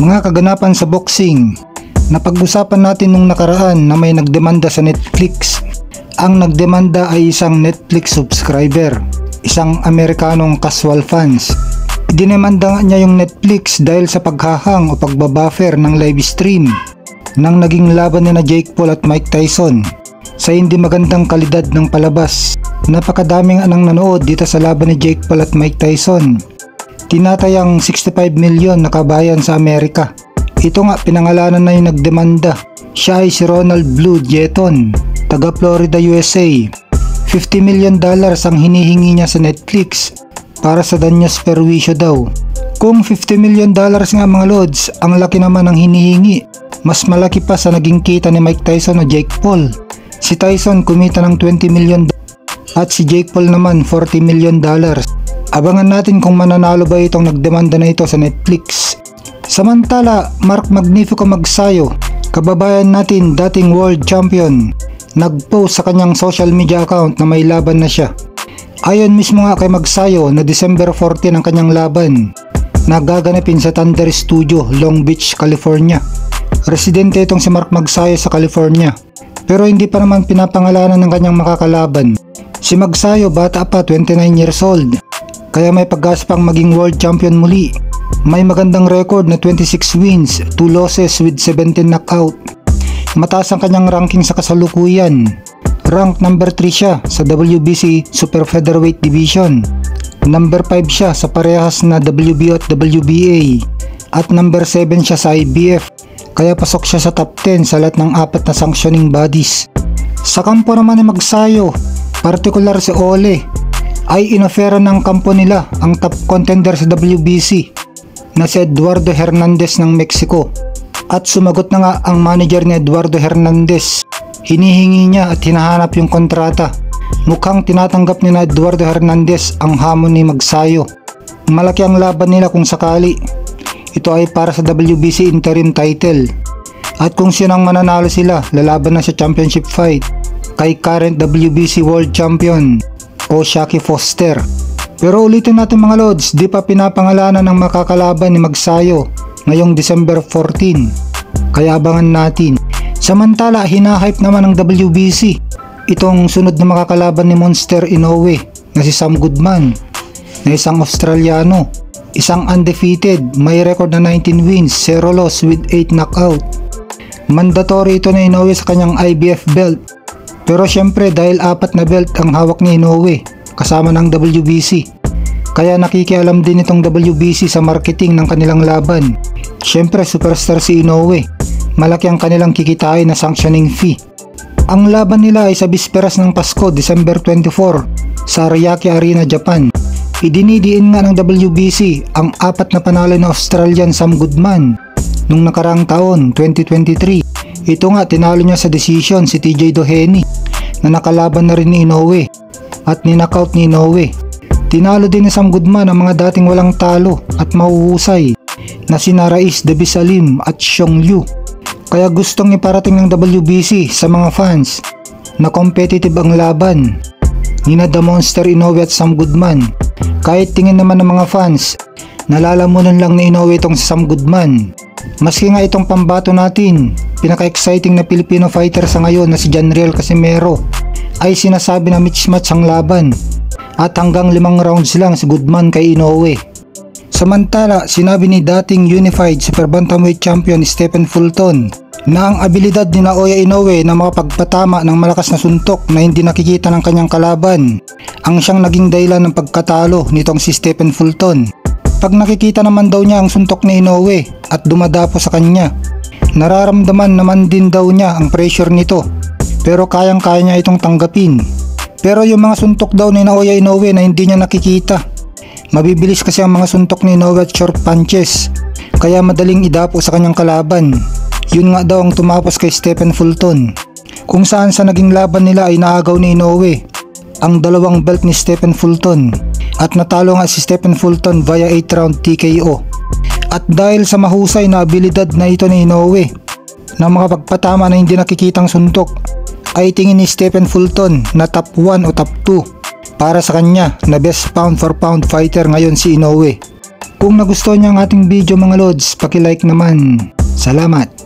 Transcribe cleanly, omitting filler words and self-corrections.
Mga kaganapan sa boxing. Napag-usapan natin nung nakaraan na may nagdemanda sa Netflix. Ang nagdemanda ay isang Netflix subscriber, isang Amerikanong casual fans. Dinemanda niya yung Netflix dahil sa paghahang o pagbabuffer ng live stream ng naging laban ni na Jake Paul at Mike Tyson sa hindi magandang kalidad ng palabas. Napakadaming anang nanood dito sa laban ni Jake Paul at Mike Tyson. Tinatayang 65 million na kabayan sa Amerika. Ito nga, pinangalanan na yung nagdemanda. Siya ay si Ronald Blue Jeton, taga Florida, USA. $50 million ang hinihingi niya sa Netflix para sa danyos perwisyo daw. Kung $50 million nga mga lods, ang laki naman ang hinihingi. Mas malaki pa sa naging kita ni Mike Tyson o Jake Paul. Si Tyson kumita ng $20 million at si Jake Paul naman $40 million. Abangan natin kung mananalo ba itong nagdemanda na ito sa Netflix. Samantala, Mark Magnifico Magsayo, kababayan natin dating world champion, nagpost sa kanyang social media account na may laban na siya. Ayon mismo nga kay Magsayo na December 14 ang kanyang laban, nagaganapin sa Thunder Studio, Long Beach, California. Residente itong si Mark Magsayo sa California, pero hindi pa naman pinapangalanan ng kanyang makakalaban. Si Magsayo bata pa, 29 years old, kaya may pag-asa pang maging world champion muli. May magandang record na 26 wins, 2 losses with 17 knockout. Mataas ang kanyang ranking sa kasalukuyan. Rank number 3 siya sa WBC Super Featherweight Division. Number 5 siya sa parehas na WBO at WBA. At number 7 siya sa IBF. Kaya pasok siya sa top 10 sa lahat ng 4 na sanctioning bodies. Sa kampo naman ni Magsayo, partikular si Ole, ay inoferan ng kampo nila ang top contender sa WBC na si Eduardo Hernandez ng Mexico. At sumagot na nga ang manager ni Eduardo Hernandez. Hinihingi niya at hinahanap yung kontrata. Mukhang tinatanggap ni na Eduardo Hernandez ang hamon ni Magsayo. Malaki ang laban nila kung sakali. Ito ay para sa WBC interim title. At kung sino ang mananalo sila, lalaban na sa championship fight kay current WBC world champion o Shaki Foster. Pero ulitin natin mga lods, di pa pinapangalanan ng makakalaban ni Magsayo ngayong December 14. Kaya abangan natin. Samantala, hinahype naman ng WBC itong sunod na makakalaban ni Monster Inoue na si Sam Goodman, na isang Australiano, isang undefeated, may record na 19 wins, 0 loss with 8 knockout. Mandatory ito na Inoue sa kanyang IBF belt. Pero syempre dahil 4 na belt ang hawak ni Inoue kasama ng WBC, kaya nakikialam din itong WBC sa marketing ng kanilang laban. Syempre superstar si Inoue, malaki ang kanilang kikitain na sanctioning fee. Ang laban nila ay sa bisperas ng Pasko, December 24 sa Ariake Arena, Japan. Idinidiin nga ng WBC ang 4 na panalo na Australian Sam Goodman nung nakaraang taon, 2023. Ito nga, tinalo niya sa decision si TJ Doheny na nakalaban na rin ni Inoue at ninockout ni Inoue. Tinalo din ni Sam Goodman ang mga dating walang talo at mahuhusay na sina Raiz Debisalim at Xiong Liu. Kaya gustong iparating ng WBC sa mga fans na competitive ang laban nina The Monster Inoue at Sam Goodman. Kahit tingin naman ng mga fans, nalalamunan lang ni Inoue itong si Sam Goodman. Maski nga itong pambato natin, pinaka-exciting na Filipino fighter sa ngayon na si Janriel Casimero, ay sinasabi na mismatch ang laban at hanggang 5 rounds lang si Goodman kay Inoue. Samantala, sinabi ni dating Unified Super Bantamweight Champion Stephen Fulton na ang abilidad ni Naoya Inoue na makapagpatama ng malakas na suntok na hindi nakikita ng kanyang kalaban ang siyang naging dahilan ng pagkatalo nitong si Stephen Fulton. Pag nakikita naman daw niya ang suntok ni Inoue at dumadapo sa kanya, nararamdaman naman din daw niya ang pressure nito, pero kayang-kaya niya itong tanggapin. Pero yung mga suntok daw ni Naoya Inoue na hindi niya nakikita, mabibilis kasi ang mga suntok ni Inoue at short punches, kaya madaling idapo sa kanyang kalaban. Yun nga daw ang tumapos kay Stephen Fulton, kung saan sa naging laban nila ay naagaw ni Inoue ang 2 belt ni Stephen Fulton at natalo nga si Stephen Fulton via 8 round TKO. At dahil sa mahusay na abilidad na ito ni Inoue na makapagpatama na hindi nakikitang suntok, ay tingin ni Stephen Fulton na top 1 o top 2 para sa kanya na best pound for pound fighter ngayon si Inoue. Kung nagustuhan niyo ang ating video mga lods, paki-like naman. Salamat!